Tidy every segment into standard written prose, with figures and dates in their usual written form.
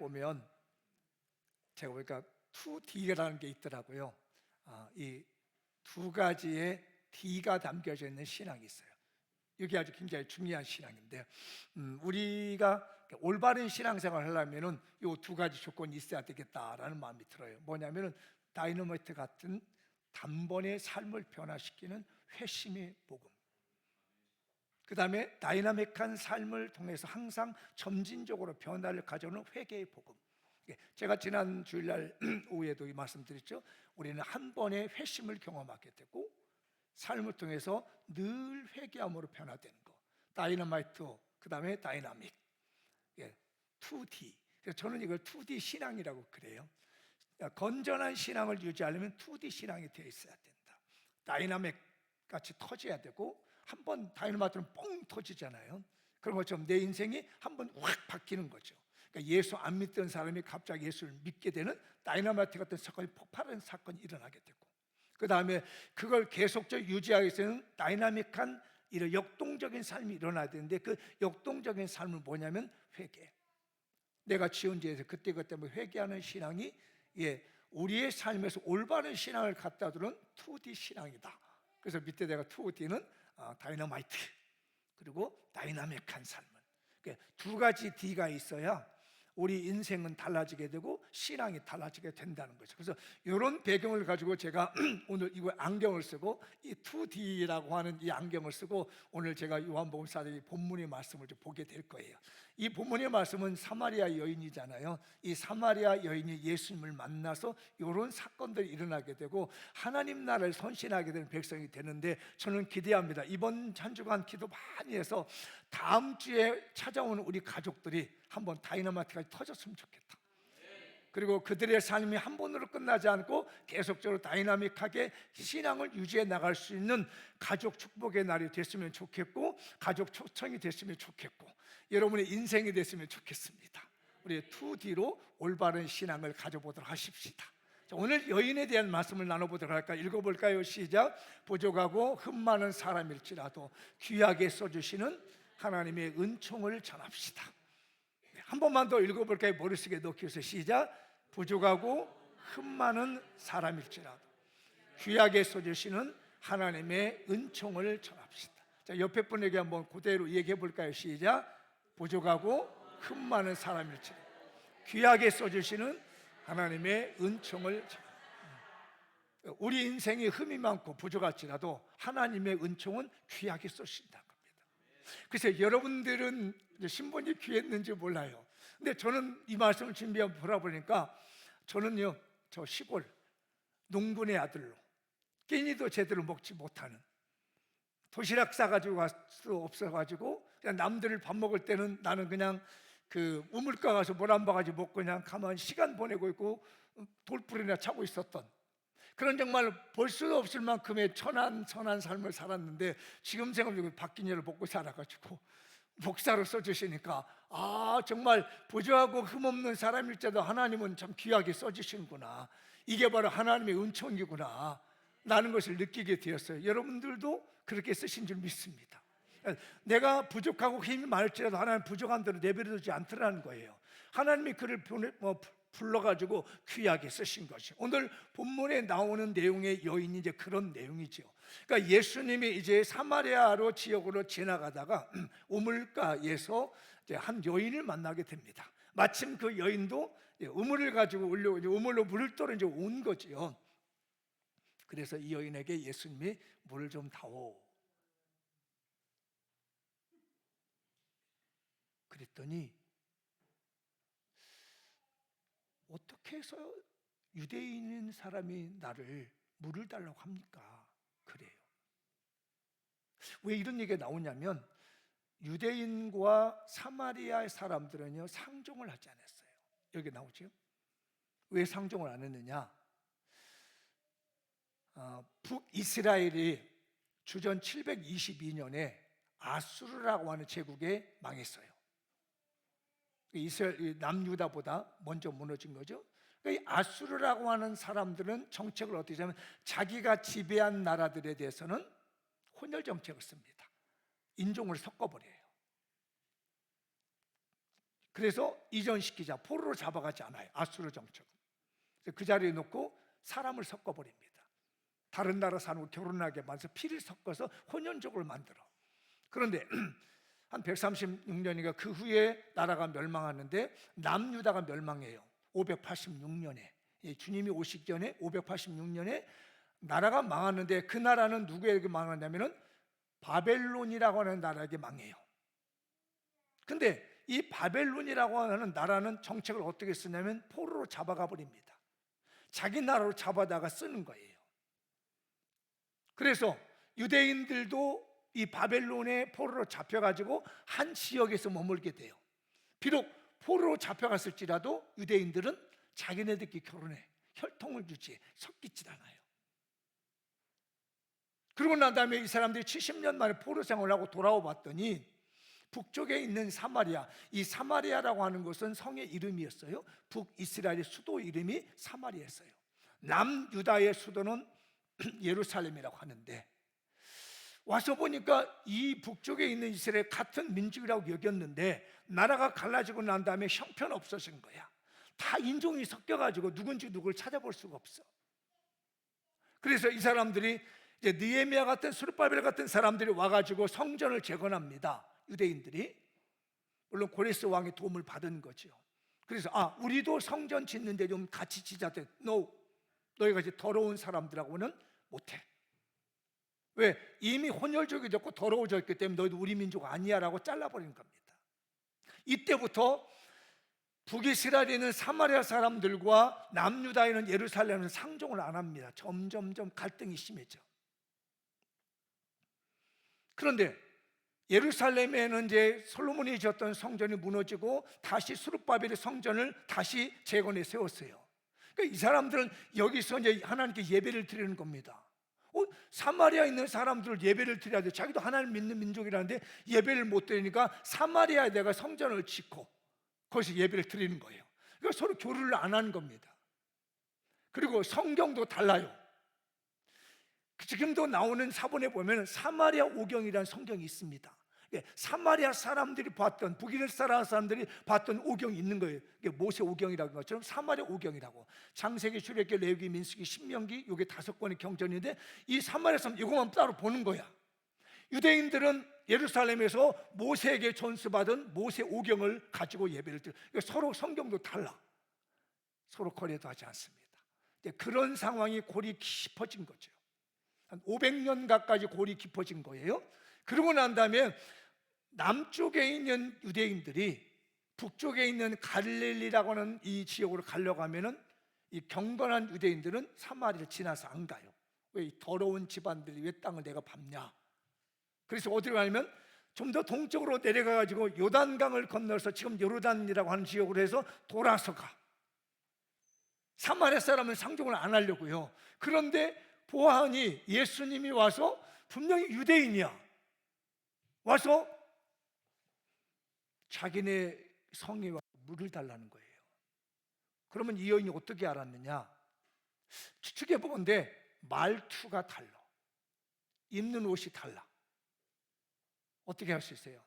보면 제가 보니까 2D라는 게 있더라고요. 이 두 가지의 D가 담겨져 있는 신앙이 있어요. 이게 아주 굉장히 중요한 신앙인데, 우리가 올바른 신앙생활을 하려면은 이 두 가지 조건이 있어야 되겠다라는 마음이 들어요. 뭐냐면은 다이너마이트 같은 단번에 삶을 변화시키는 회심의 복음, 그 다음에 다이나믹한 삶을 통해서 항상 점진적으로 변화를 가져오는 회개의 복음. 제가 지난 주일날 오후에도 이 말씀드렸죠. 우리는 한 번의 회심을 경험하게 되고 삶을 통해서 늘 회개함으로 변화되는 거. 다이너마이트, 그 다음에 다이나믹, 2D. 그래서 저는 이걸 2D 신앙이라고 그래요. 건전한 신앙을 유지하려면 2D 신앙이 되어 있어야 된다. 다이나믹 같이 터져야 되고, 한 번 다이너마이트는 뻥 터지잖아요. 그런 것처럼 내 인생이 한 번 확 바뀌는 거죠. 그러니까 예수 안 믿던 사람이 갑자기 예수를 믿게 되는 다이너마이트 같은 사건이 폭발하는 사건이 일어나게 되고, 그 다음에 그걸 계속적으로 유지하기 위해서는 다이나믹한 이런 역동적인 삶이 일어나야 되는데, 그 역동적인 삶은 뭐냐면 회개. 내가 지은 죄에서 그때그때 회개하는 신앙이 우리의 삶에서 올바른 신앙을 갖다 두는 2D 신앙이다. 그래서 밑에 내가 2D는 다이너마이트, 그리고 다이나믹한 삶은, 두 가지 D가 있어야 우리 인생은 달라지게 되고 신앙이 달라지게 된다는 거죠. 그래서 이런 배경을 가지고 제가 오늘 이거 안경을 쓰고 이 2D라고 하는 이 안경을 쓰고 오늘 제가 요한복음 4장 본문의 말씀을 좀 보게 될 거예요. 이 본문의 말씀은 사마리아 여인이잖아요. 이 사마리아 여인이 예수님을 만나서 이런 사건들이 일어나게 되고 하나님 나라를 선신하게 되는 백성이 되는데, 저는 기대합니다. 이번 한 주간 기도 많이 해서 다음 주에 찾아오는 우리 가족들이 한번 다이너마이트가 터졌으면 좋겠다. 그리고 그들의 삶이 한 번으로 끝나지 않고 계속적으로 다이나믹하게 신앙을 유지해 나갈 수 있는 가족 축복의 날이 됐으면 좋겠고, 가족 초청이 됐으면 좋겠고, 여러분의 인생이 됐으면 좋겠습니다. 우리 2D로 올바른 신앙을 가져보도록 하십시다. 자, 오늘 여인에 대한 말씀을 나눠보도록 할까요? 읽어볼까요? 시작. 부족하고 흠 많은 사람일지라도 귀하게 써주시는 하나님의 은총을 전합시다. 한 번만 더 읽어볼까요? 머릿속에 넣기 위해서 시작. 부족하고 흠 많은 사람일지라도 귀하게 써주시는 하나님의 은총을 전합시다. 자, 옆에 분에게 한번 그대로 얘기해 볼까요? 시작. 부족하고 흠 많은 사람일지라도 귀하게 써주시는 하나님의 은총을 전합시다. 우리 인생이 흠이 많고 부족할지라도 하나님의 은총은 귀하게 써주신다는 겁니다. 글쎄, 여러분들은 신분이 귀했는지 몰라요. 근데 저는 이 말씀을 준비하고 돌아보니까 저는요, 저 시골 농군의 아들로 끼니도 제대로 먹지 못하는, 도시락 싸가지고 갈 수 없어가지고 그냥 남들 밥 먹을 때는 나는 그냥 그 우물가 가서 물 한 바가지 먹고 그냥 가만히 시간 보내고 있고 돌풀이나 차고 있었던 그런 정말 볼 수 없을 만큼의 선한 삶을 살았는데, 지금 생각해보면 박기녀를 먹고 살아가지고 목사로 써주시니까 정말 부족하고 흠없는 사람일지라도 하나님은 참 귀하게 써주시는구나, 이게 바로 하나님의 은총이구나 라는 것을 느끼게 되었어요. 여러분들도 그렇게 쓰신 줄 믿습니다. 내가 부족하고 힘이 많을지라도 하나님 부족한 대로 내버려두지 않더라는 거예요. 하나님이 그를 불러가지고 귀하게 쓰신 것이 오늘 본문에 나오는 내용의 여인이 이제 그런 내용이죠. 그러니까 예수님이 이제 사마리아로 지역으로 지나가다가 우물가에서 이제 한 여인을 만나게 됩니다. 마침 그 여인도 우물을 가지고 우물로 물을 떠러 이제 온 거지요. 그래서 이 여인에게 예수님이 물을 좀 다오. 그랬더니 어떻게 해서 유대인인 사람이 나를 물을 달라고 합니까? 그래요. 왜 이런 얘기가 나오냐면, 유대인과 사마리아의 사람들은요 상종을 하지 않았어요. 여기 나오죠. 왜 상종을 안 했느냐? 북이스라엘이 주전 722년에 아수르라고 하는 제국에 망했어요. 이스라엘 남유다보다 먼저 무너진 거죠. 이 아수르라고 하는 사람들은 정책을 어떻게 하면 자기가 지배한 나라들에 대해서는 혼혈 정책을 씁니다. 인종을 섞어버려요. 그래서 이전시키자, 포로로 잡아가지 않아요. 아수르 정책은. 그 자리에 놓고 사람을 섞어버립니다. 다른 나라 사람과 결혼하게 만들어서 피를 섞어서 혼연족을 만들어. 그런데 한 136년인가 그 후에 나라가 멸망하는데 남유다가 멸망해요. 586년에 주님이 오시기 전에 586년에 나라가 망하는데, 그 나라는 누구에게 망하냐면은 바벨론이라고 하는 나라에게 망해요. 근데 이 바벨론이라고 하는 나라는 정책을 어떻게 쓰냐면 포로로 잡아가 버립니다. 자기 나라로 잡아다가 쓰는 거예요. 그래서 유대인들도 이 바벨론의 포로로 잡혀가지고 한 지역에서 머물게 돼요. 비록 포로로 잡혀갔을지라도 유대인들은 자기네들끼리 결혼해 혈통을 유지해, 섞이지 않아요. 그러고 난 다음에 이 사람들이 70년 만에 포로 생활을 하고 돌아와 봤더니 북쪽에 있는 사마리아, 이 사마리아라고 하는 것은 성의 이름이었어요. 북이스라엘의 수도 이름이 사마리아였어요. 남유다의 수도는 예루살렘이라고 하는데, 와서 보니까 이 북쪽에 있는 이스라엘 같은 민족이라고 여겼는데 나라가 갈라지고 난 다음에 형편 없어진 거야. 다 인종이 섞여가지고 누군지 누굴 찾아볼 수가 없어. 그래서 이 사람들이 이제 느헤미야 같은, 스룹바벨 같은 사람들이 와가지고 성전을 재건합니다. 유대인들이. 물론 고레스 왕의 도움을 받은 거죠. 그래서 우리도 성전 짓는데 좀 같이 지자. No, 너희가 이제 더러운 사람들하고는 못해. 왜? 이미 혼혈족이 됐고 더러워졌기 때문에 너희도 우리 민족 아니야 라고 잘라버린 겁니다. 이때부터 북이스라엘에 있는 사마리아 사람들과 남유다에 있는 예루살렘은 상종을 안 합니다. 점점점 갈등이 심해져. 그런데 예루살렘에는 이제 솔로몬이 지었던 성전이 무너지고 다시 스룹바벨의 성전을 다시 재건해 세웠어요. 그러니까 이 사람들은 여기서 이제 하나님께 예배를 드리는 겁니다. 사마리아에 있는 사람들을 예배를 드려야 돼. 자기도 하나님 믿는 민족이라는데 예배를 못 드리니까 사마리아에 내가 성전을 짓고 거기서 예배를 드리는 거예요. 그러니까 서로 교류를 안 하는 겁니다. 그리고 성경도 달라요. 지금도 나오는 사본에 보면 사마리아 오경이라는 성경이 있습니다. 사마리아 사람들이 봤던, 북이스라엘 사람들이 봤던 오경이 있는 거예요. 모세 오경이라는 것처럼 사마리아 오경이라고. 창세기, 출애굽기, 레위기, 민수기, 신명기, 이게 5권의 경전인데 이 사마리아 사람 이것만 따로 보는 거야. 유대인들은 예루살렘에서 모세에게 전수받은 모세 오경을 가지고 예배를 드려. 서로 성경도 달라. 서로 거래도 하지 않습니다. 그런 상황이 골이 깊어진 거죠. 한 500년 가까이 골이 깊어진 거예요. 그러고 난 다음에 남쪽에 있는 유대인들이 북쪽에 있는 갈릴리라고 하는 이 지역으로 가려고 하면은 이 경건한 유대인들은 사마리아를 지나서 안 가요. 왜? 이 더러운 집안들이 왜 땅을 내가 밟냐. 그래서 어디로 가냐면 좀 더 동쪽으로 내려가가지고 요단강을 건너서 지금 요르단이라고 하는 지역으로 해서 돌아서 가. 사마리아 사람은 상종을 안 하려고요. 그런데 보아하니 예수님이 와서 분명히 유대인이야. 와서 자기네 성에 와 물을 달라는 거예요. 그러면 이 여인이 어떻게 알았느냐? 추측해 보건대 말투가 달라. 입는 옷이 달라. 어떻게 할 수 있어요?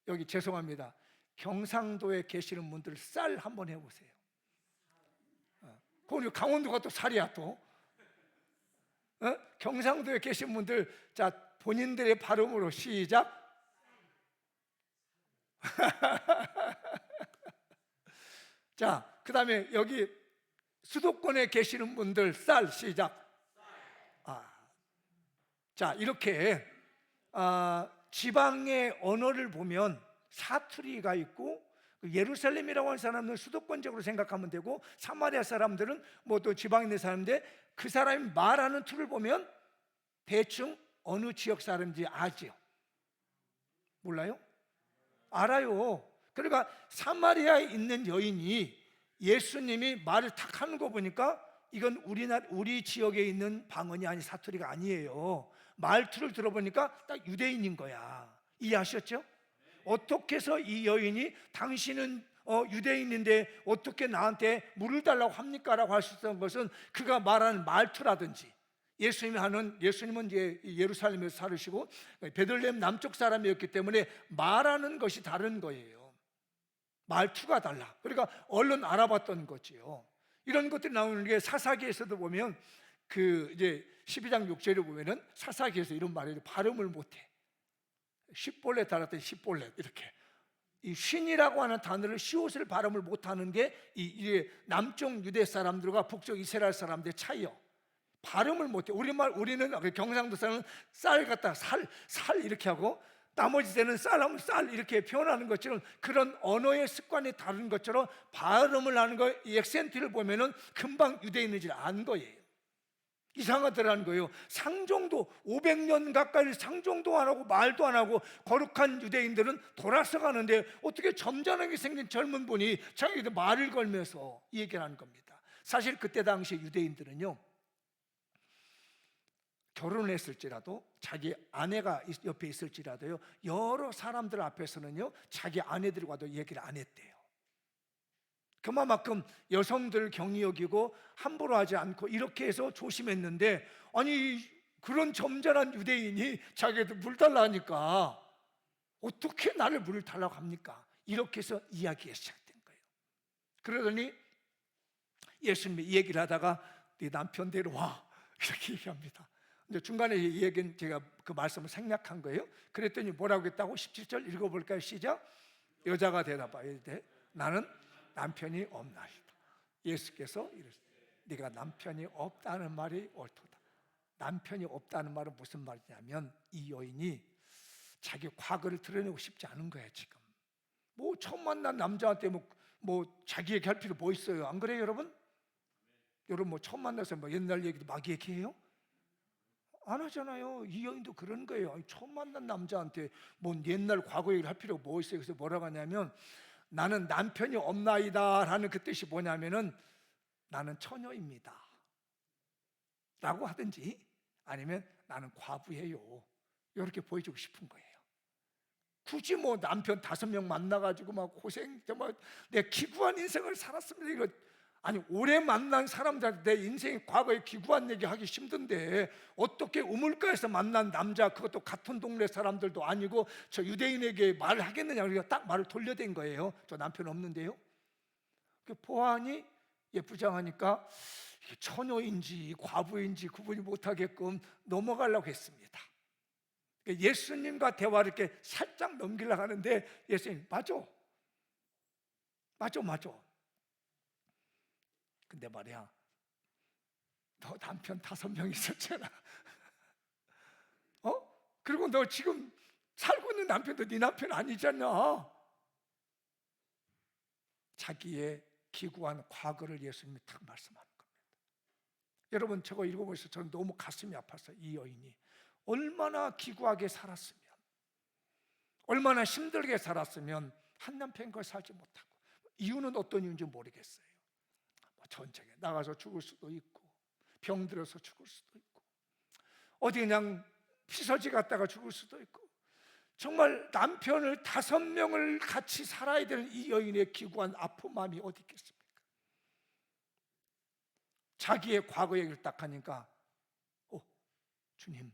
여기 죄송합니다. 경상도에 계시는 분들 쌀 한번 해보세요. 거기 강원도가 또 쌀이야 또. 경상도에 계신 분들, 자 본인들의 발음으로 시작. 자, 그 다음에 여기 수도권에 계시는 분들 쌀 시작. 자, 이렇게 지방의 언어를 보면 사투리가 있고, 예루살렘이라고 하는 사람은 수도권적으로 생각하면 되고, 사마리아 사람들은 뭐 또 지방에 있는 사람인데 그 사람이 말하는 틀을 보면 대충 어느 지역 사람인지 아죠? 몰라요? 알아요. 그러니까 사마리아에 있는 여인이 예수님이 말을 탁 하는 거 보니까 이건 우리 지역에 있는 방언이 아니 사투리가 아니에요. 말투를 들어보니까 딱 유대인인 거야. 이해하셨죠? 어떻게 해서 이 여인이 당신은 유대인인데 어떻게 나한테 물을 달라고 합니까? 라고 할 수 있었던 것은 그가 말하는 말투라든지, 예수님은 이제 예루살렘에서 살으시고 베들레헴 남쪽 사람이었기 때문에 말하는 것이 다른 거예요. 말투가 달라. 그러니까 얼른 알아봤던 거지요. 이런 것들이 나오는 게 사사기에서도 보면 그 이제 12장 6절에 보면은 사사기에서 이런 말이에요. 발음을 못해. 십볼렛 달았더니 십볼렛 이렇게. 이 쉰이라고 하는 단어를 시옷을 발음을 못하는 게 이게 남쪽 유대 사람들과 북쪽 이스라엘 사람들의 차이요. 발음을 못해. 우리는 경상도 사람은 쌀 갖다 살 이렇게 하고 나머지 때는 쌀하면 쌀 이렇게 표현하는 것처럼 그런 언어의 습관이 다른 것처럼 발음을 하는 거, 이 액센트를 보면은 금방 유대인인지 아는 거예요. 이상하더라는 거예요. 상종도 500년 가까이 상종도 안 하고 말도 안 하고 거룩한 유대인들은 돌아서 가는데 어떻게 점잖하게 생긴 젊은 분이 자기들 말을 걸면서 얘기를 하는 겁니다. 사실 그때 당시 유대인들은요, 결혼을 했을지라도 자기 아내가 옆에 있을지라도요, 여러 사람들 앞에서는요 자기 아내들과도 얘기를 안 했대요. 그만큼 여성들을 경히 여기고 함부로 하지 않고 이렇게 해서 조심했는데, 아니 그런 점잖은 유대인이 자기한테 물 달라 하니까 어떻게 나를 물을 달라고 합니까? 이렇게 해서 이야기가 시작된 거예요. 그러더니 예수님이 이 얘기를 하다가 네 남편 데려와 이렇게 얘기합니다. 근데 중간에 이 얘기는 제가 그 말씀을 생략한 거예요. 그랬더니 뭐라고 했다고? 17절 읽어볼까요? 시작. 여자가 대답하여 이르되 나는 남편이 없나이다. 예수께서 이르시되 네가 남편이 없다는 말이 옳도다. 남편이 없다는 말은 무슨 말이냐면 이 여인이 자기 과거를 드러내고 싶지 않은 거예요. 지금 뭐 처음 만난 남자한테 뭐 자기 얘기할 필요 뭐 있어요? 안 그래요 여러분? 여러분 뭐 처음 만나서 뭐 옛날 얘기도 막 얘기해요? 안 하잖아요. 이 여인도 그런 거예요. 처음 만난 남자한테 뭐 옛날 과거 얘기를 할 필요가 뭐 있어요? 그래서 뭐라고 하냐면 나는 남편이 없나이다 라는 그 뜻이 뭐냐면은 나는 처녀입니다 라고 하든지 아니면 나는 과부예요 이렇게 보여주고 싶은 거예요. 굳이 뭐 남편 5명 만나가지고 막 고생 정말 내 기구한 인생을 살았습니다 이거 아니 오래 만난 사람들한테 내 인생의 과거에 기구한 얘기 하기 힘든데 어떻게 우물가에서 만난 남자 그것도 같은 동네 사람들도 아니고 저 유대인에게 말을 하겠느냐. 우리가 딱 말을 돌려댄 거예요. 저 남편 없는데요. 그 보아하니 예쁘장하니까 처녀인지 과부인지 구분이 못하게끔 넘어가려고 했습니다. 예수님과 대화를 이렇게 살짝 넘기려고 하는데 예수님 맞아 근데 말이야 너 남편 5명 있었잖아. 그리고 너 지금 살고 있는 남편도 네 남편 아니잖아. 자기의 기구한 과거를 예수님이 딱 말씀하는 겁니다. 여러분 저거 읽어보셔서 저는 너무 가슴이 아팠어요. 이 여인이 얼마나 기구하게 살았으면, 얼마나 힘들게 살았으면 한 남편과 살지 못하고, 이유는 어떤 이유인지 모르겠어요. 전쟁에 나가서 죽을 수도 있고 병들어서 죽을 수도 있고 어디 그냥 피서지 갔다가 죽을 수도 있고 정말 남편을 5명을 같이 살아야 되는 이 여인의 기구한 아픈 마음이 어디 있겠습니까? 자기의 과거 얘기를 딱 하니까 주님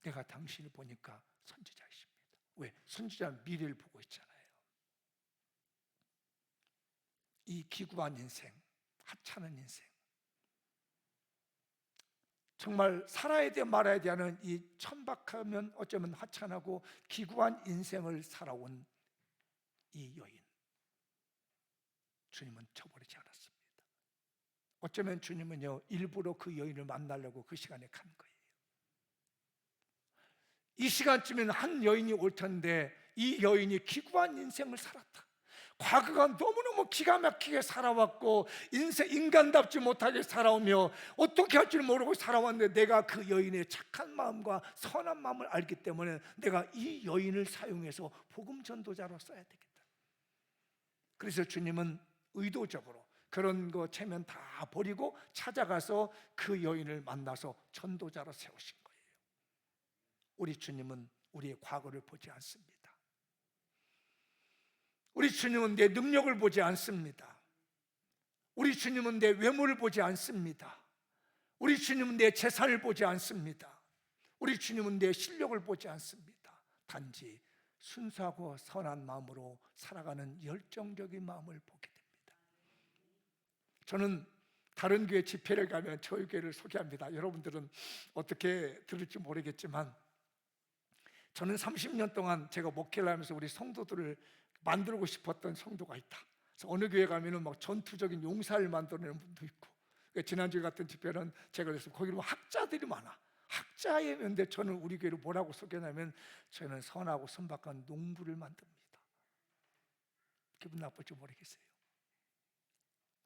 내가 당신을 보니까 선지자이십니다. 왜? 선지자는 미래를 보고 있잖아요. 이 기구한 인생, 하찮은 인생, 정말 살아야 돼 말아야 돼 하는 이 천박하면 어쩌면 하찮고 기구한 인생을 살아온 이 여인, 주님은 저버리지 않았습니다. 어쩌면 주님은요 일부러 그 여인을 만나려고 그 시간에 간 거예요. 이 시간쯤에는 한 여인이 올 텐데 이 여인이 기구한 인생을 살았다. 과거가 너무너무 기가 막히게 살아왔고 인간답지 못하게 살아오며 어떻게 할 줄 모르고 살아왔는데 내가 그 여인의 착한 마음과 선한 마음을 알기 때문에 내가 이 여인을 사용해서 복음 전도자로 써야 되겠다. 그래서 주님은 의도적으로 그런 거 체면 다 버리고 찾아가서 그 여인을 만나서 전도자로 세우신 거예요. 우리 주님은 우리의 과거를 보지 않습니다. 우리 주님은 내 능력을 보지 않습니다. 우리 주님은 내 외모를 보지 않습니다. 우리 주님은 내 재산을 보지 않습니다. 우리 주님은 내 실력을 보지 않습니다. 단지 순수하고 선한 마음으로 살아가는 열정적인 마음을 보게 됩니다. 저는 다른 교회 집회를 가면 저희 교회를 소개합니다. 여러분들은 어떻게 들을지 모르겠지만 저는 30년 동안 제가 목회를 하면서 우리 성도들을 만들고 싶었던 성도가 있다. 그래서 어느 교회 가면은 막 전투적인 용사를 만들어내는 분도 있고, 지난주 같은 집회는 제가 그래서 거기로 학자들이 많아. 학자였는데 저는 우리 교회를 뭐라고 소개하냐면 저는 선하고 선박한 농부를 만듭니다. 기분 나쁠지 모르겠어요.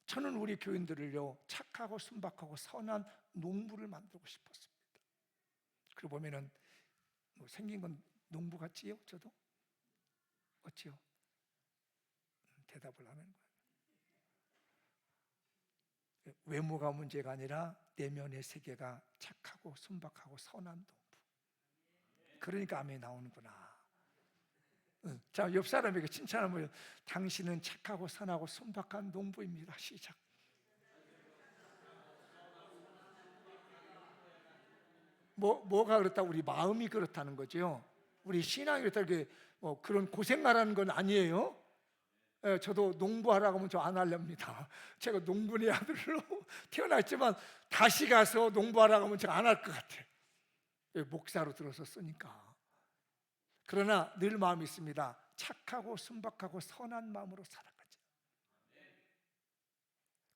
저는 우리 교인들을요 착하고 순박하고 선한 농부를 만들고 싶었습니다. 그러고 보면은 뭐 생긴 건 농부 같지요? 저도? 어찌요? 대답을 하는 거예요. 외모가 문제가 아니라 내면의 세계가 착하고 순박하고 선한 농부. 그러니까 아멘이 나오는구나. 자, 옆 사람에게 칭찬하면 당신은 착하고 선하고 순박한 농부입니다. 시작. 뭐가 그렇다? 우리 마음이 그렇다는 거죠. 우리 신앙이 그렇다. 이렇게 그런 고생하라는 건 아니에요. 예, 저도 농부하라고 하면 저 안 하렵니다. 제가 농부네 아들로 태어났지만 다시 가서 농부하라고 하면 제가 안 할 것 같아요. 목사로 들어서 쓰니까. 그러나 늘 마음이 있습니다. 착하고 순박하고 선한 마음으로 살아가자.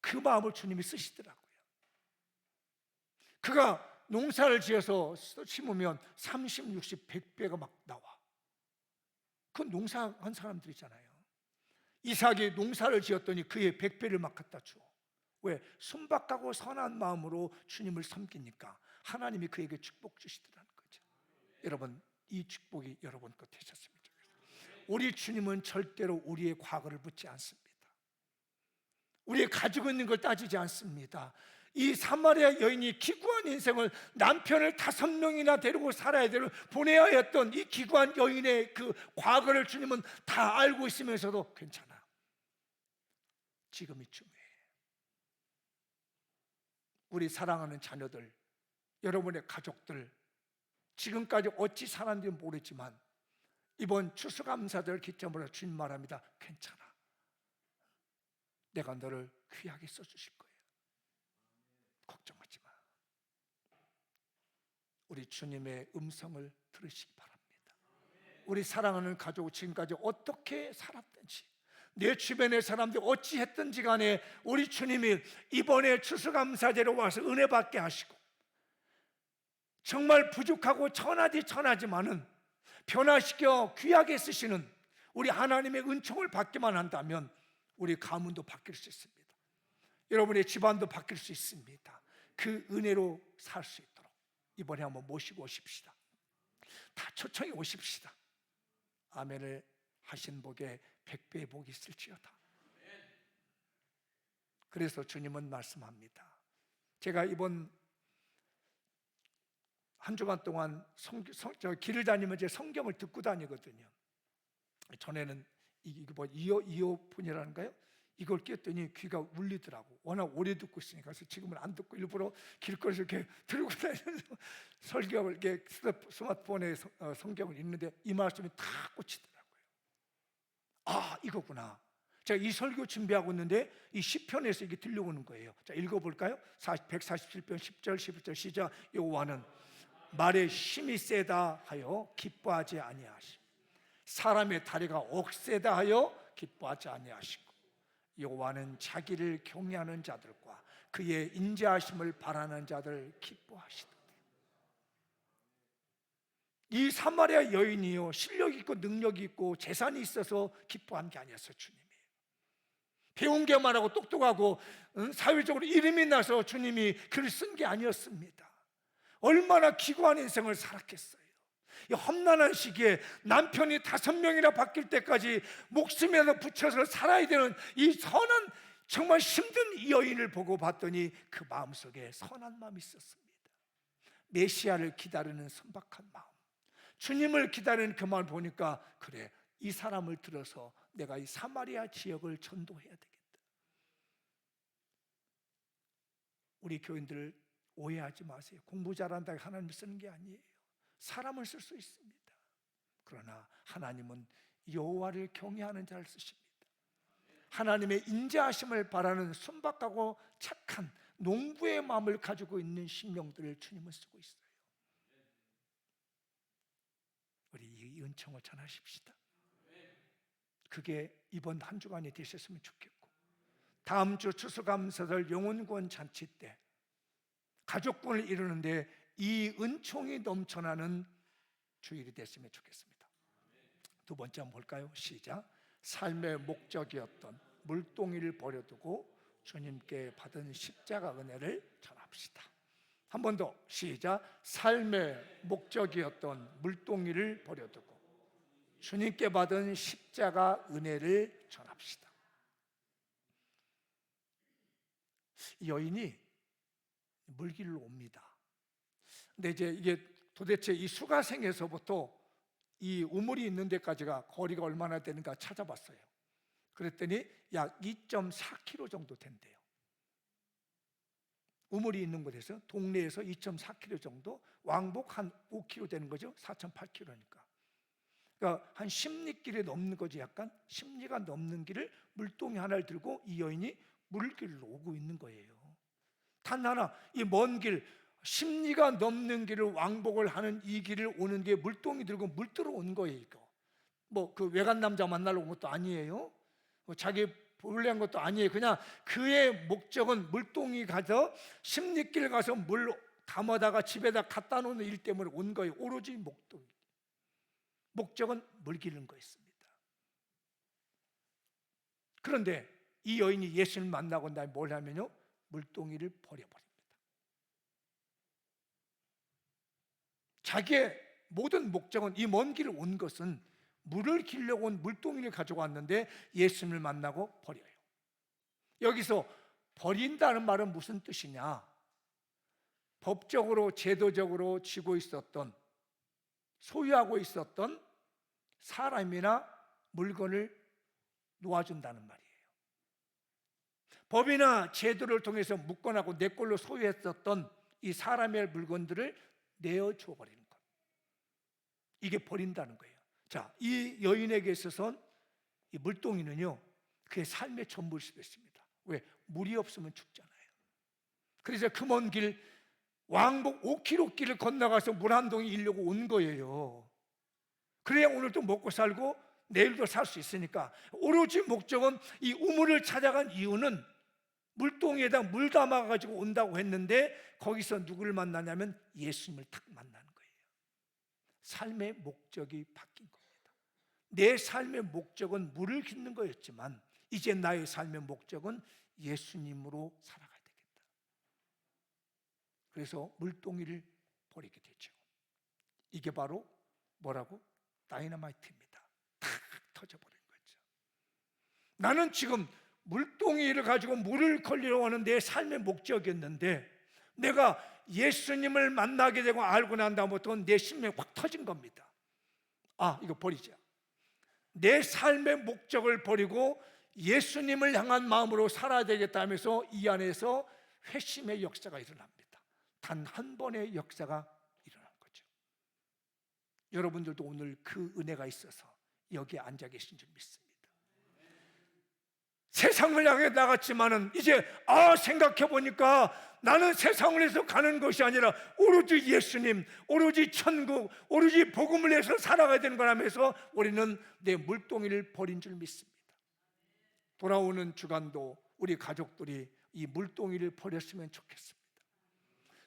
그 마음을 주님이 쓰시더라고요. 그가 농사를 지어서 심으면 30, 60, 100배가 막 나와. 그건 농사한 사람들이잖아요. 이삭이 농사를 지었더니 그의 100배를 막 갖다 줘. 왜? 순박하고 선한 마음으로 주님을 섬기니까 하나님이 그에게 축복 주시더라는 거죠. 여러분, 이 축복이 여러분 것 되셨으면 좋겠습니다. 우리 주님은 절대로 우리의 과거를 묻지 않습니다. 우리의 가지고 있는 걸 따지지 않습니다. 이 사마리아 여인이 기구한 인생을 남편을 5명이나 데리고 살아야 되는 보내야 했던 이 기구한 여인의 그 과거를 주님은 다 알고 있으면서도 괜찮아. 지금이 중요해. 우리 사랑하는 자녀들, 여러분의 가족들, 지금까지 어찌 살았는지 모르지만 이번 추수감사절 기점으로 주님 말합니다. 괜찮아. 내가 너를 귀하게 써주실 거예요. 걱정하지 마. 우리 주님의 음성을 들으시기 바랍니다. 우리 사랑하는 가족, 지금까지 어떻게 살았든지, 내 주변의 사람들이 어찌 했든지 간에 우리 주님이 이번에 추수감사제로 와서 은혜 받게 하시고, 정말 부족하고 천하지만은 변화시켜 귀하게 쓰시는 우리 하나님의 은총을 받기만 한다면 우리 가문도 바뀔 수 있습니다. 여러분의 집안도 바뀔 수 있습니다. 그 은혜로 살 수 있도록 이번에 한번 모시고 오십시다. 다 초청해 오십시다. 아멘을 하신 복에 100배의 복이 있을지어다. 그래서 주님은 말씀합니다. 제가 이번 한 주간 동안 길을 다니면 제 성경을 듣고 다니거든요. 전에는 이어폰이라는가요? 이걸 꼈더니 귀가 울리더라고. 워낙 오래 듣고 있으니까. 그래서 지금은 안 듣고 일부러 길거리에서 이렇게 들고 다니면서 설교를 이렇게 스마트폰에 성경을 읽는데 이 말씀이 다 꽂히더라고요. 아, 이거구나. 제가 이 설교 준비하고 있는데 이 시편에서 이게 들려오는 거예요. 자, 읽어볼까요? 147편 10절 11절 시작. 여호와는 말에 힘이 세다 하여 기뻐하지 아니하시고 사람의 다리가 억세다 하여 기뻐하지 아니하시고 여호와는 자기를 경외하는 자들과 그의 인자하심을 바라는 자들 기뻐하시도다. 이 사마리아 여인이요 실력 있고 능력이 있고 재산이 있어서 기뻐한 게 아니었어요. 주님이 배운 게 많고 똑똑하고 사회적으로 이름이 나서 주님이 글을 쓴 게 아니었습니다. 얼마나 기구한 인생을 살았겠어요. 이 험난한 시기에 남편이 5명이나 바뀔 때까지 목숨에다 붙여서 살아야 되는 이 선한 정말 힘든 이 여인을 보고 봤더니 그 마음속에 선한 마음이 있었습니다. 메시아를 기다리는 선박한 마음, 주님을 기다리는 그 마음을 보니까 그래, 이 사람을 들어서 내가 이 사마리아 지역을 전도해야 되겠다. 우리 교인들 오해하지 마세요. 공부 잘한다고 하나님을 쓰는 게 아니에요. 사람을 쓸 수 있습니다. 그러나 하나님은 여호와를 경외하는 자를 쓰십니다. 하나님의 인자하심을 바라는 순박하고 착한 농부의 마음을 가지고 있는 심령들을 주님은 쓰고 있어요. 우리 이 은총을 전하십시다. 그게 이번 한 주간이 되셨으면 좋겠고, 다음 주 추수감사절 영혼구원 잔치 때 가족군을 이루는데 이 은총이 넘쳐나는 주일이 됐으면 좋겠습니다. 두 번째 한번 볼까요? 시작. 삶의 목적이었던 물동이를 버려두고 주님께 받은 십자가 은혜를 전합시다. 한 번 더 시작. 삶의 목적이었던 물동이를 버려두고 주님께 받은 십자가 은혜를 전합시다. 이 여인이 물길로 옵니다. 근데 이제 이게 도대체 이 수가생에서부터 이 우물이 있는 데까지가 거리가 얼마나 되는가 찾아봤어요. 그랬더니 약 2.4km 정도 된대요. 우물이 있는 곳에서 동네에서 2.4km 정도, 왕복 한 5km 되는 거죠. 4.8km니까. 그러니까 한 10리길이 넘는 거지. 약간 10리가 넘는 길을 물동이 하나를 들고 이 여인이 물길로 오고 있는 거예요. 단 하나, 이 먼 길 10리가 넘는 길을 왕복을 하는 이 길을 오는 게 물동이 들고 물 들어온 거예요. 이거 뭐 그 외간 남자 만나러 온 것도 아니에요. 뭐 자기 볼래 한 것도 아니에요. 그냥 그의 목적은 물동이 가서 10리길 가서 물 담아다가 집에다 갖다 놓는 일 때문에 온 거예요. 오로지 목적은 물 기르는 거였습니다. 그런데 이 여인이 예수를 만나고 난 뭘 하면요? 물동이를 버려버립니다. 자기의 모든 목적은, 이 먼 길을 온 것은 물을 기르려고 온 물동이를 가지고 왔는데 예수님을 만나고 버려요. 여기서 버린다는 말은 무슨 뜻이냐? 법적으로 제도적으로 쥐고 있었던, 소유하고 있었던 사람이나 물건을 놓아준다는 말이에요. 법이나 제도를 통해서 묶어나고 내 걸로 소유했었던 이 사람의 물건들을 내어줘 버리는 것, 이게 버린다는 거예요. 자, 이 여인에게 있어서는 이 물동이는요, 그의 삶의 전부일 수도 있습니다. 왜? 물이 없으면 죽잖아요. 그래서 그 먼 길, 왕복 5km 길을 건너가서 물 한 동이 일려고 온 거예요. 그래야 오늘도 먹고 살고 내일도 살 수 있으니까. 오로지 목적은, 이 우물을 찾아간 이유는 물동이에다 물 담아가지고 온다고 했는데 거기서 누구를 만나냐면 예수님을 딱 만나는 거예요. 삶의 목적이 바뀐 겁니다. 내 삶의 목적은 물을 깃는 거였지만 이제 나의 삶의 목적은 예수님으로 살아가야 되겠다. 그래서 물동이를 버리게 되죠. 이게 바로 뭐라고? 다이너마이트입니다. 탁 터져버린 거죠. 나는 지금 물동이를 가지고 물을 걸리러 하는 내 삶의 목적이었는데 내가 예수님을 만나게 되고 알고 난 다음부터 내 심령이 확 터진 겁니다. 아, 이거 버리자. 내 삶의 목적을 버리고 예수님을 향한 마음으로 살아야 되겠다 하면서 이 안에서 회심의 역사가 일어납니다. 단 한 번의 역사가 일어난 거죠. 여러분들도 오늘 그 은혜가 있어서 여기에 앉아 계신 줄 믿습니다. 세상을 향해 나갔지만은 이제 생각해 보니까 나는 세상을 해서 가는 것이 아니라 오로지 예수님, 오로지 천국, 오로지 복음을 해서 살아가야 되는 거라면서 우리는 내 물동이를 버린 줄 믿습니다. 돌아오는 주간도 우리 가족들이 이 물동이를 버렸으면 좋겠습니다.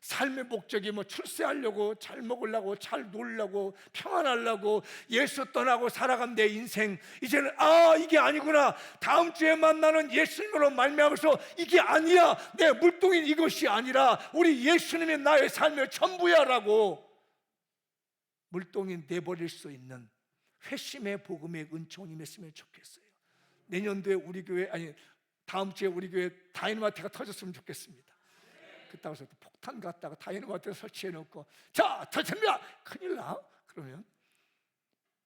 삶의 목적이 뭐 출세하려고, 잘 먹으려고, 잘 놀려고, 평안하려고, 예수 떠나고 살아간 내 인생, 이제는 이게 아니구나, 다음 주에 만나는 예수님으로 말미암아서 이게 아니야, 내 물동인 이것이 아니라 우리 예수님이 나의 삶의 전부야 라고 물동인 내버릴 수 있는 회심의 복음의 은총이 있으면 좋겠어요. 내년도에 우리 교회, 다음 주에 우리 교회 다이너마이트가 터졌으면 좋겠습니다. 그렇다고 해서 폭탄 갖다가 다이너마이트 설치해 놓고 자, 터집니다! 큰일 나. 그러면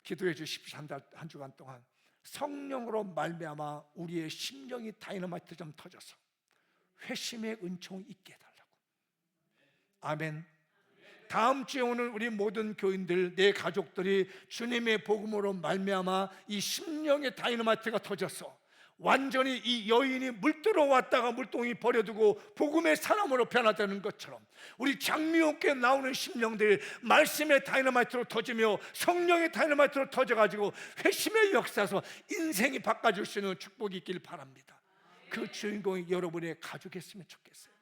기도해 주십시오. 한 주간 동안 성령으로 말미암아 우리의 심령이 다이너마이트 좀 터져서 회심의 은총이 있게 해달라고. 아멘. 다음 주에 오는 우리 모든 교인들, 내 가족들이 주님의 복음으로 말미암아 이 심령의 다이너마이트가 터져서 완전히 이 여인이 물들어 왔다가 물동이 버려두고 복음의 사람으로 변화되는 것처럼 우리 장미옥교에 나오는 심령들이 말씀의 다이너마이트로 터지며 성령의 다이너마이트로 터져가지고 회심의 역사에서 인생이 바꿔줄 수 있는 축복이 있길 바랍니다. 그 주인공이 여러분의 가족이었으면 좋겠어요.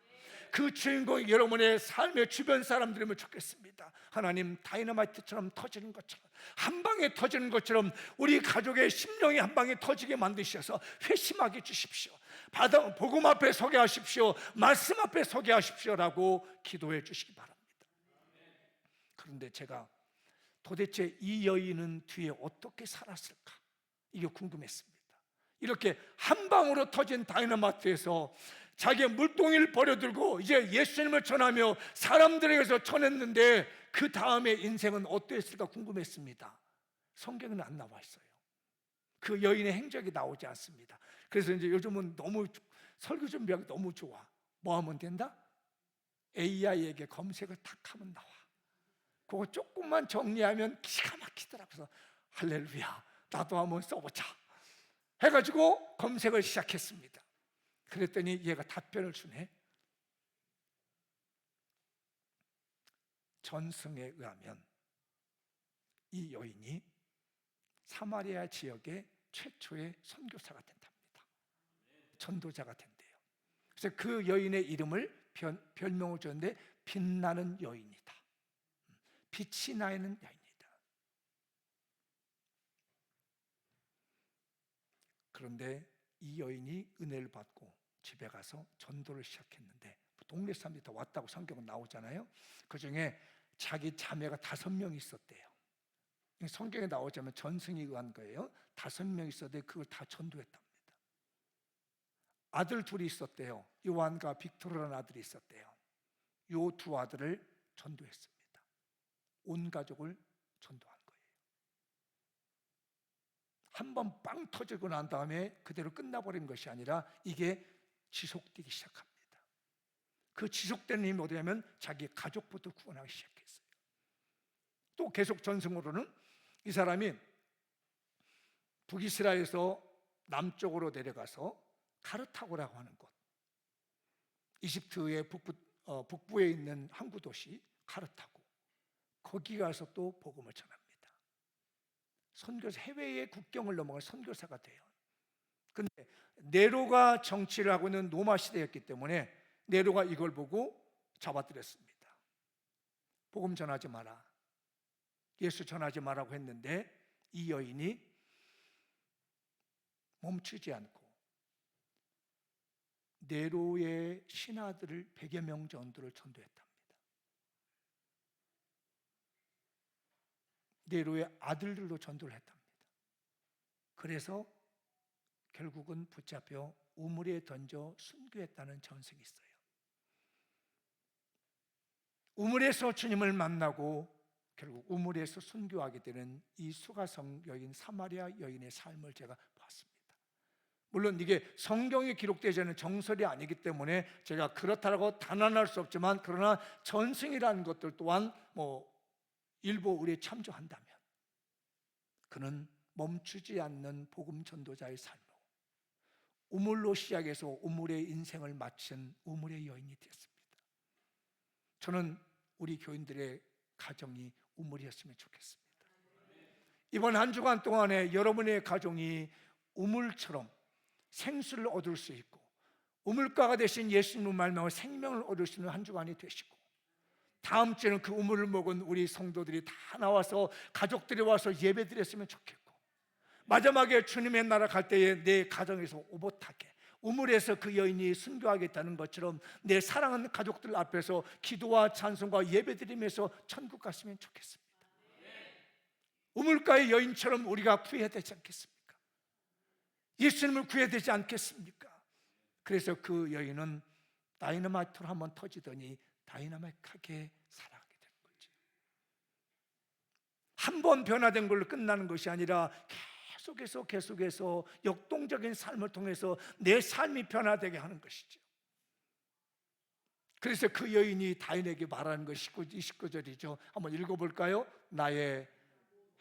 그 주인공이 여러분의 삶의 주변 사람들이면 좋겠습니다. 하나님, 다이너마이트처럼 터지는 것처럼, 한 방에 터지는 것처럼 우리 가족의 심령이 한 방에 터지게 만드셔서 회심하게 해주십시오. 복음 앞에 서게 하십시오. 말씀 앞에 서게 하십시오라고 기도해 주시기 바랍니다. 그런데 제가 도대체 이 여인은 뒤에 어떻게 살았을까? 이게 궁금했습니다. 이렇게 한 방으로 터진 다이너마이트에서 자기의 물동이를 버려들고 이제 예수님을 전하며 사람들에게서 전했는데 그 다음에 인생은 어땠을까 궁금했습니다. 성경에는 안 나와 있어요. 그 여인의 행적이 나오지 않습니다. 그래서 이제 요즘은 너무 설교 준비하기 너무 좋아. 뭐 하면 된다? AI에게 검색을 탁 하면 나와. 그거 조금만 정리하면 기가 막히더라. 그래서 할렐루야, 나도 한번 써보자 해가지고 검색을 시작했습니다. 그랬더니 얘가 답변을 주네. 전승에 의하면 이 여인이 사마리아 지역의 최초의 선교사가 된답니다. 전도자가 된대요. 그래서 그 여인의 이름을 별명을 줬는데 빛나는 여인이다. 빛이 나는 여인이다. 그런데 이 여인이 은혜를 받고 집에 가서 전도를 시작했는데 동네 사람들이 다 왔다고 성경은 나오잖아요. 그 중에 자기 자매가 5명 있었대요. 성경에 나오자면 전승에 의한 거예요. 5명 있었는데 그걸 다 전도했답니다. 아들 2이 있었대요. 요한과 빅토르라는 아들이 있었대요. 요 2 아들을 전도했습니다. 온 가족을 전도한 거예요. 한번 빵 터지고 난 다음에 그대로 끝나버린 것이 아니라 이게 지속되기 시작합니다. 그 지속되는 힘이 어디냐면 자기 가족부터 구원하기 시작했어요. 또 계속 전승으로는 이 사람이 북이스라엘에서 남쪽으로 내려가서 카르타고라고 하는 곳, 이집트의 북부에 있는 항구 도시 카르타고, 거기 가서 또 복음을 전합니다. 선교사, 해외의 국경을 넘어갈 선교사가 돼요. 근데 네로가 정치를 하고 있는 로마 시대였기 때문에 네로가 이걸 보고 잡아들였습니다. 복음 전하지 마라, 예수 전하지 마라고 했는데 이 여인이 멈추지 않고 네로의 신하들을 100여 명 정도를 전도했답니다. 네로의 아들들도 전도를 했답니다. 그래서 결국은 붙잡혀 우물에 던져 순교했다는 전승이 있어요. 우물에서 주님을 만나고 결국 우물에서 순교하게 되는 이 수가성 여인, 사마리아 여인의 삶을 제가 봤습니다. 물론 이게 성경에 기록되지 않은 정설이 아니기 때문에 제가 그렇다고 단언할 수 없지만, 그러나 전승이라는 것들 또한 일부 우리에 참조한다면 그는 멈추지 않는 복음 전도자의 삶으로 우물로 시작해서 우물의 인생을 마친 우물의 여인이 되었습니다. 저는 우리 교인들의 가정이 우물이었으면 좋겠습니다. 이번 한 주간 동안에 여러분의 가정이 우물처럼 생수를 얻을 수 있고 우물가가 되신 예수님을 말미암아 생명을 얻을 수 있는 한 주간이 되시고, 다음 주에는 그 우물을 먹은 우리 성도들이 다 나와서 가족들이 와서 예배드렸으면 좋겠고, 마지막에 주님의 나라 갈 때에 내 가정에서 오붓하게 우물에서 그 여인이 순교하겠다는 것처럼 내 사랑하는 가족들 앞에서 기도와 찬송과 예배드리면서 천국 갔으면 좋겠습니다. 우물가의 여인처럼 우리가 구해야 되지 않겠습니까? 예수님을 구해야 되지 않겠습니까? 그래서 그 여인은 다이너마이트로 한번 터지더니 다이나믹하게 살아가게 되는 거죠. 한 번 변화된 걸로 끝나는 것이 아니라 계속해서 역동적인 삶을 통해서 내 삶이 변화되게 하는 것이죠. 그래서 그 여인이 다인에게 말하는 것이 29절이죠. 한번 읽어볼까요? 나의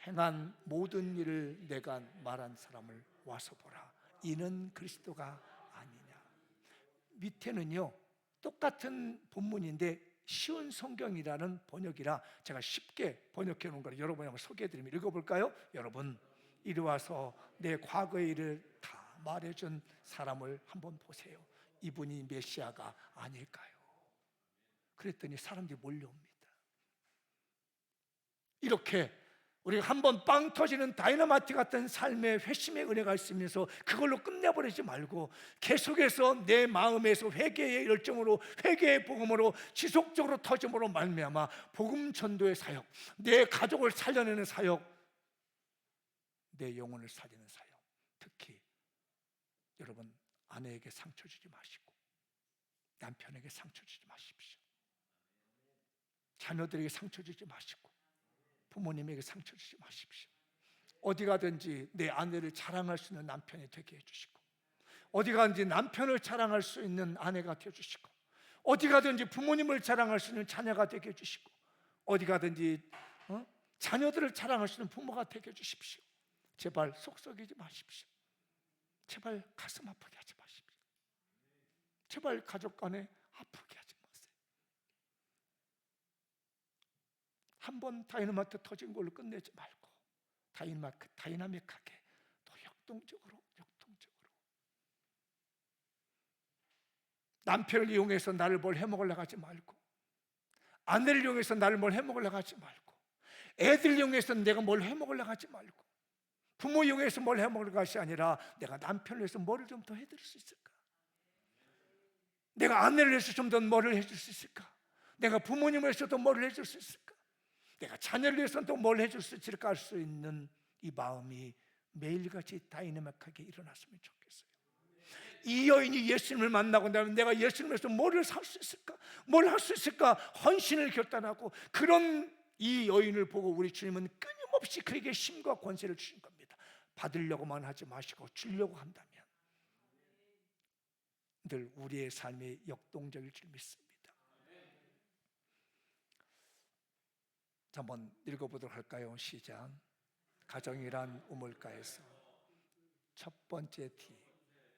행한 모든 일을 내가 말한 사람을 와서 보라. 이는 그리스도가 아니냐. 밑에는요, 똑같은 본문인데 쉬운 성경이라는 번역이라 제가 쉽게 번역해 놓은 걸 여러분이 한번 소개해드리면 읽어볼까요? 여러분, 이리 와서 내 과거의 일을 다 말해준 사람을 한번 보세요. 이분이 메시아가 아닐까요? 그랬더니 사람들이 몰려옵니다. 이렇게 우리가 한번 빵 터지는 다이너마이트 같은 삶의 회심의 은혜가 있으면서 그걸로 끝내버리지 말고 계속해서 내 마음에서 회개의 열정으로, 회개의 복음으로 지속적으로 터짐으로 말미암아 복음 전도의 사역, 내 가족을 살려내는 사역, 내 영혼을 살리는 사역, 특히 여러분, 아내에게 상처 주지 마시고 남편에게 상처 주지 마십시오. 자녀들에게 상처 주지 마시고 부모님에게 상처 주지 마십시오. 어디 가든지 내 아내를 자랑할 수 있는 남편이 되게 해주시고, 어디 가든지 남편을 자랑할 수 있는 아내가 되어주시고, 어디 가든지 부모님을 자랑할 수 있는 자녀가 되게 해주시고, 어디 가든지 자녀들을 자랑할 수 있는 부모가 되게 해주십시오. 제발 속썩이지 마십시오. 제발 가슴 아프게 하지 마십시오. 제발 가족 간에 아프게 하지 마세요. 한번 다이너마이트 터진 걸로 끝내지 말고 다이나믹하게 또 역동적으로 남편을 이용해서 나를 뭘 해먹으려고 하지 말고, 아내를 이용해서 나를 뭘 해먹으려고 하지 말고, 애들 이용해서 내가 뭘 해먹으려고 하지 말고, 부모 이용해서 뭘 해먹을 것이 아니라 내가 남편을 위해서 뭐를 좀 더 해드릴 수 있을까? 내가 아내를 위해서 좀 더 뭐를 해줄 수 있을까? 내가 부모님을 위해서도 뭐를 해줄 수 있을까? 내가 자녀를 위해서 또 뭘 해줄 수 있을까 할 수 있는 이 마음이 매일같이 다이내믹하게 일어났으면 좋겠어요. 이 여인이 예수님을 만나고 나면 내가 예수님을 위해서 뭐를 살 수 있을까? 뭘 할 수 있을까? 헌신을 결단하고, 그런 이 여인을 보고 우리 주님은 끊임없이 그에게 힘과 권세를 주신 겁니다. 받으려고만 하지 마시고 주려고 한다면 늘 우리의 삶이 역동적일 줄 믿습니다. 자, 한번 읽어보도록 할까요? 시작. 가정이란 우물가에서 첫 번째 D,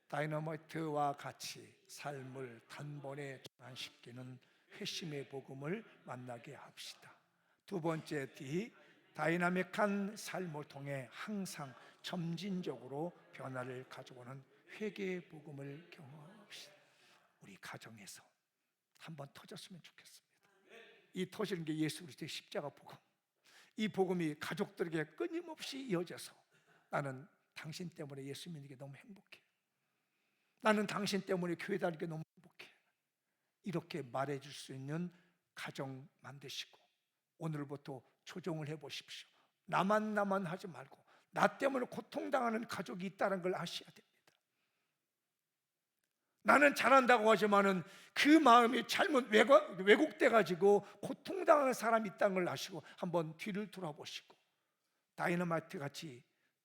다이너마이트와 같이 삶을 단번에 전환시키는 회심의 복음을 만나게 합시다. 두 번째 D, 다이나믹한 삶을 통해 항상 점진적으로 변화를 가져오는 회개의 복음을 경험합시다. 우리 가정에서 한번 터졌으면 좋겠습니다. 이 터지는 게 예수 그리스도의 십자가 복음, 이 복음이 가족들에게 끊임없이 이어져서 나는 당신 때문에 예수 믿는 게 너무 행복해, 나는 당신 때문에 교회 다니는 게 너무 행복해, 이렇게 말해줄 수 있는 가정 만드시고 오늘부터 조정을 해보십시오. 나만 하지 말고 나 때문에 고통당하는 가족이 있다는 걸 아셔야 됩니다. 나는 잘한다고 하지만은 그 마음이 잘못 왜곡돼 가지고 고통당하는 사람이 있다는 걸 아시고 한번 뒤를 돌아보시고, 다이너마이트 같이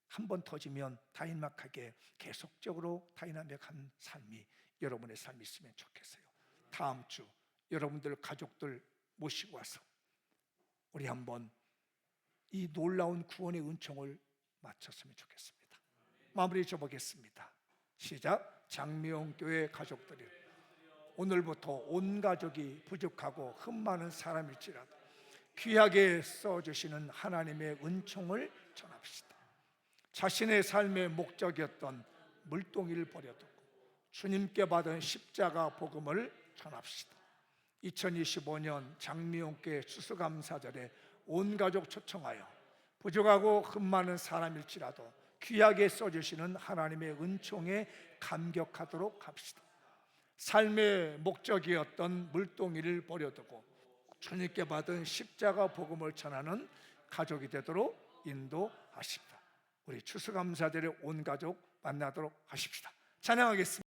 한번 터지면 다이나믹하게 계속적으로 다이나믹한 삶이 여러분의 삶이 있으면 좋겠어요. 다음 주 여러분들 가족들 모시고 와서 우리 한번 이 놀라운 구원의 은총을 마쳤으면 좋겠습니다. 마무리 줘보겠습니다. 시작. 장미홍교회 가족들이 오늘부터 온 가족이 부족하고 흠 많은 사람일지라도 귀하게 써주시는 하나님의 은총을 전합시다. 자신의 삶의 목적이었던 물동이를 버려두고 주님께 받은 십자가 복음을 전합시다. 2025년 장미홍교회 추수감사절에 온 가족 초청하여 부족하고 흠 많은 사람일지라도 귀하게 써주시는 하나님의 은총에 감격하도록 합시다. 삶의 목적이었던 물동이를 버려두고 주님께 받은 십자가 복음을 전하는 가족이 되도록 인도하십니다. 우리 추수감사절에 온 가족 만나도록 하십시다. 찬양하겠습니다.